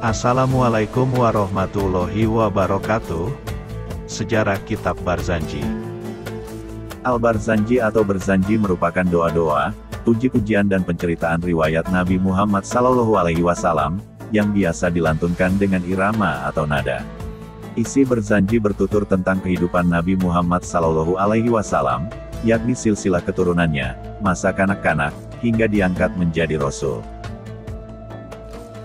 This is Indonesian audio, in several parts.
Assalamualaikum warahmatullahi wabarakatuh. Sejarah Kitab Barzanji. Al-Barzanji atau Berzanji merupakan doa-doa, puji-pujian dan penceritaan riwayat Nabi Muhammad SAW, yang biasa dilantunkan dengan irama atau nada. Isi Berzanji bertutur tentang kehidupan Nabi Muhammad SAW, yakni silsilah keturunannya, masa kanak-kanak, hingga diangkat menjadi Rasul.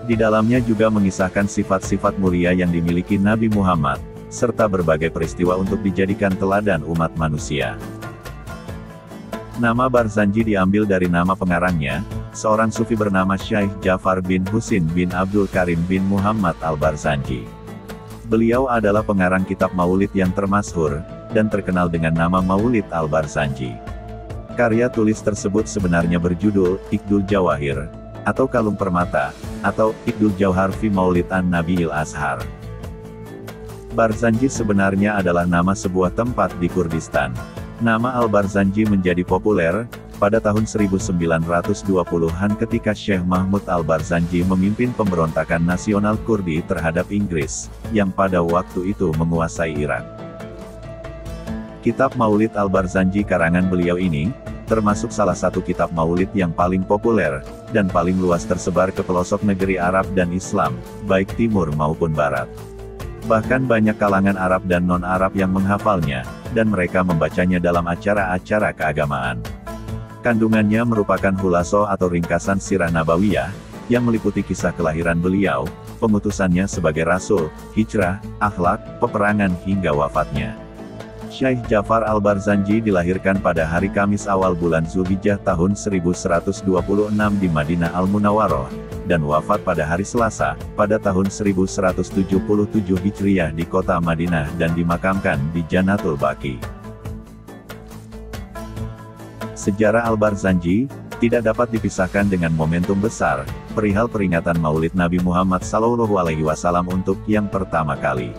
Di dalamnya juga mengisahkan sifat-sifat mulia yang dimiliki Nabi Muhammad, serta berbagai peristiwa untuk dijadikan teladan umat manusia. Nama Barzanji diambil dari nama pengarangnya, seorang sufi bernama Syekh Ja'far bin Husin bin Abdul Karim bin Muhammad Al-Barzanji. Beliau adalah pengarang kitab Maulid yang termasyhur, dan terkenal dengan nama Maulid Al-Barzanji. Karya tulis tersebut sebenarnya berjudul Iqdul Jawahir, atau Kalung Permata, atau Iqdul Jauhar fi Maulid an-Nabiyil Azhar. Barzanji sebenarnya adalah nama sebuah tempat di Kurdistan. Nama Al-Barzanji menjadi populer pada tahun 1920-an ketika Syekh Mahmud Al-Barzanji memimpin pemberontakan nasional Kurdi terhadap Inggris, yang pada waktu itu menguasai Irak. Kitab Maulid Al-Barzanji karangan beliau ini, termasuk salah satu kitab maulid yang paling populer, dan paling luas tersebar ke pelosok negeri Arab dan Islam, baik timur maupun barat. Bahkan banyak kalangan Arab dan non-Arab yang menghafalnya, dan mereka membacanya dalam acara-acara keagamaan. Kandungannya merupakan hulaso atau ringkasan sirah nabawiyah, yang meliputi kisah kelahiran beliau, pengutusannya sebagai rasul, hijrah, akhlak, peperangan hingga wafatnya. Syekh Ja'far Al-Barzanji dilahirkan pada hari Kamis awal bulan Zulhijjah tahun 1126 di Madinah Al-Munawwaroh, dan wafat pada hari Selasa, pada tahun 1177 Hijriyah di kota Madinah dan dimakamkan di Jannatul Baqi. Sejarah Al-Barzanji tidak dapat dipisahkan dengan momentum besar, perihal peringatan Maulid Nabi Muhammad SAW untuk yang pertama kali.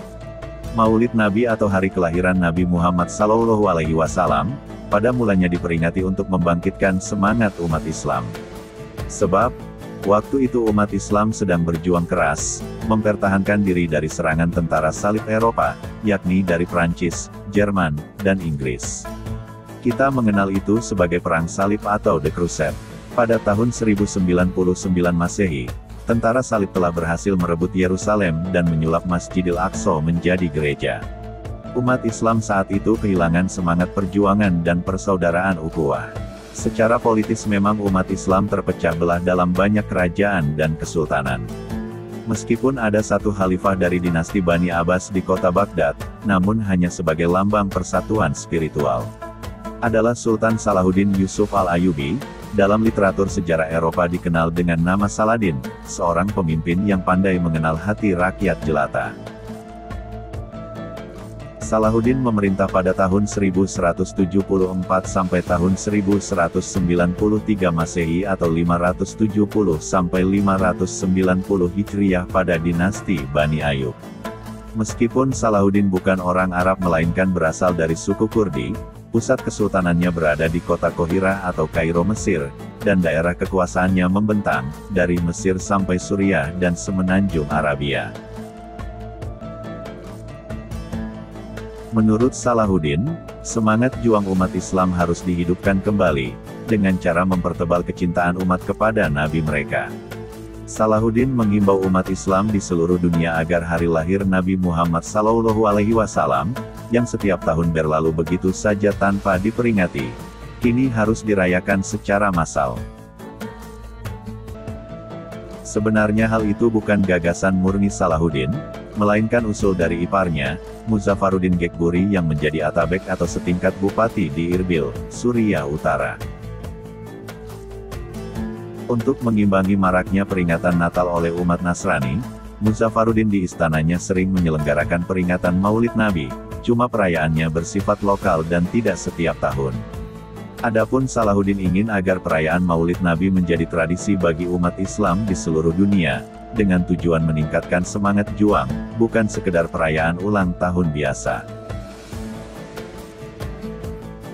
Maulid Nabi atau hari kelahiran Nabi Muhammad SAW, pada mulanya diperingati untuk membangkitkan semangat umat Islam. Sebab, waktu itu umat Islam sedang berjuang keras, mempertahankan diri dari serangan tentara salib Eropa, yakni dari Prancis, Jerman, dan Inggris. Kita mengenal itu sebagai Perang Salib atau The Crusade. Pada tahun 1099 Masehi, tentara salib telah berhasil merebut Yerusalem dan menyulap Masjidil Aqsa menjadi gereja. Umat Islam saat itu kehilangan semangat perjuangan dan persaudaraan ukhuwah. Secara politis memang umat Islam terpecah belah dalam banyak kerajaan dan kesultanan. Meskipun ada satu khalifah dari dinasti Bani Abbas di kota Baghdad, namun hanya sebagai lambang persatuan spiritual. Adalah Sultan Salahuddin Yusuf Al-Ayyubi. Dalam literatur sejarah Eropa dikenal dengan nama Saladin, seorang pemimpin yang pandai mengenal hati rakyat jelata. Salahuddin memerintah pada tahun 1174 sampai tahun 1193 Masehi atau 570 sampai 590 Hijriyah pada dinasti Bani Ayyub. Meskipun Salahuddin bukan orang Arab melainkan berasal dari suku Kurdi, pusat kesultanannya berada di kota Qahirah atau Kairo, Mesir, dan daerah kekuasaannya membentang, dari Mesir sampai Suriah dan semenanjung Arabia. Menurut Salahuddin, semangat juang umat Islam harus dihidupkan kembali, dengan cara mempertebal kecintaan umat kepada Nabi mereka. Salahuddin mengimbau umat Islam di seluruh dunia agar hari lahir Nabi Muhammad SAW, yang setiap tahun berlalu begitu saja tanpa diperingati, kini harus dirayakan secara massal. Sebenarnya hal itu bukan gagasan murni Salahuddin, melainkan usul dari iparnya, Muzaffaruddin Gekburi yang menjadi atabek atau setingkat bupati di Irbil, Suriah Utara. Untuk mengimbangi maraknya peringatan Natal oleh umat Nasrani, Muzaffaruddin di istananya sering menyelenggarakan peringatan Maulid Nabi, cuma perayaannya bersifat lokal dan tidak setiap tahun. Adapun Salahuddin ingin agar perayaan Maulid Nabi menjadi tradisi bagi umat Islam di seluruh dunia, dengan tujuan meningkatkan semangat juang, bukan sekedar perayaan ulang tahun biasa.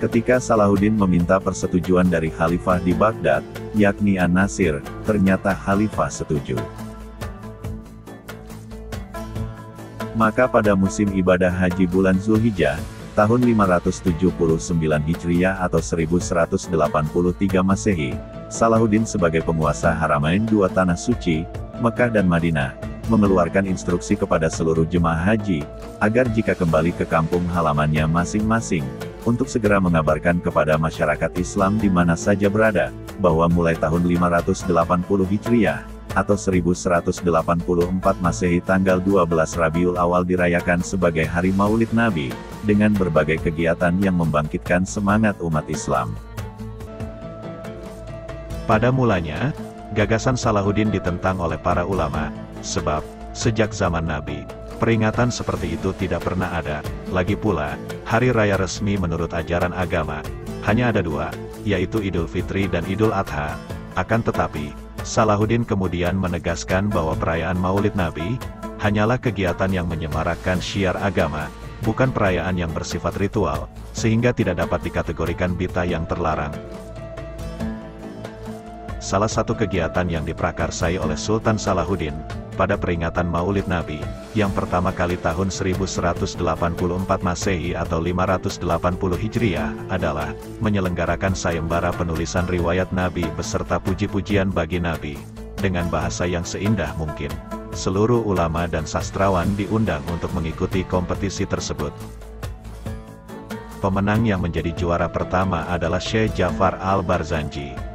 Ketika Salahuddin meminta persetujuan dari Khalifah di Baghdad, yakni An-Nasir, ternyata Khalifah setuju. Maka pada musim ibadah haji bulan Zulhijjah, tahun 579 Hijriah atau 1183 Masehi, Salahuddin sebagai penguasa Haramain dua tanah suci, Mekah dan Madinah, mengeluarkan instruksi kepada seluruh jemaah haji, agar jika kembali ke kampung halamannya masing-masing, untuk segera mengabarkan kepada masyarakat Islam di mana saja berada, bahwa mulai tahun 580 Hijriah, atau 1184 Masehi tanggal 12 Rabiul Awal dirayakan sebagai Hari Maulid Nabi, dengan berbagai kegiatan yang membangkitkan semangat umat Islam. Pada mulanya, gagasan Salahuddin ditentang oleh para ulama, sebab, sejak zaman Nabi, peringatan seperti itu tidak pernah ada. Lagi pula, hari raya resmi menurut ajaran agama, hanya ada dua, yaitu Idul Fitri dan Idul Adha. Akan tetapi, Salahuddin kemudian menegaskan bahwa perayaan Maulid Nabi, hanyalah kegiatan yang menyemarakkan syiar agama, bukan perayaan yang bersifat ritual, sehingga tidak dapat dikategorikan bid'ah yang terlarang. Salah satu kegiatan yang diprakarsai oleh Sultan Salahuddin, pada peringatan Maulid Nabi, yang pertama kali tahun 1184 Masehi atau 580 Hijriah, adalah menyelenggarakan sayembara penulisan riwayat Nabi beserta puji-pujian bagi Nabi, dengan bahasa yang seindah mungkin. Seluruh ulama dan sastrawan diundang untuk mengikuti kompetisi tersebut. Pemenang yang menjadi juara pertama adalah Syekh Ja'far Al-Barzanji.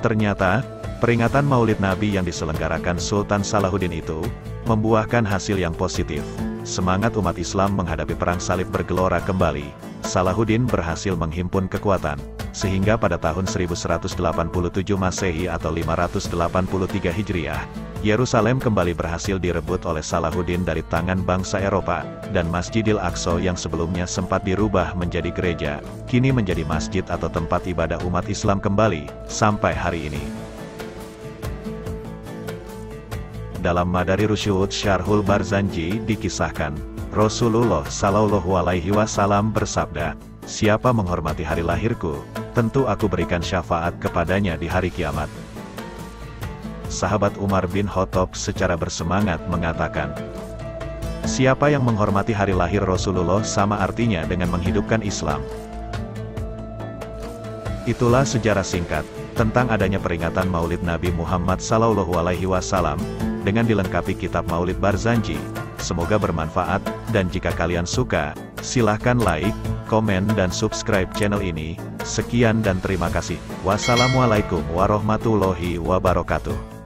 Ternyata, peringatan Maulid Nabi yang diselenggarakan Sultan Salahuddin itu, membuahkan hasil yang positif. Semangat umat Islam menghadapi perang salib bergelora kembali. Salahuddin berhasil menghimpun kekuatan, sehingga pada tahun 1187 Masehi atau 583 Hijriah, Yerusalem kembali berhasil direbut oleh Salahuddin dari tangan bangsa Eropa, dan Masjidil Aqsa yang sebelumnya sempat dirubah menjadi gereja, kini menjadi masjid atau tempat ibadah umat Islam kembali, sampai hari ini. Dalam Madarirus Syuhud Syarhul Barzanji dikisahkan, Rasulullah Shallallahu Alaihi Wasallam bersabda, "Siapa menghormati hari lahirku, tentu aku berikan syafaat kepadanya di hari kiamat." Sahabat Umar bin Khattab secara bersemangat mengatakan, "Siapa yang menghormati hari lahir Rasulullah sama artinya dengan menghidupkan Islam." Itulah sejarah singkat tentang adanya peringatan Maulid Nabi Muhammad SAW, dengan dilengkapi kitab Maulid Barzanji. Semoga bermanfaat, dan jika kalian suka, silahkan like, komen dan subscribe channel ini. Sekian dan terima kasih. Wassalamualaikum warahmatullahi wabarakatuh.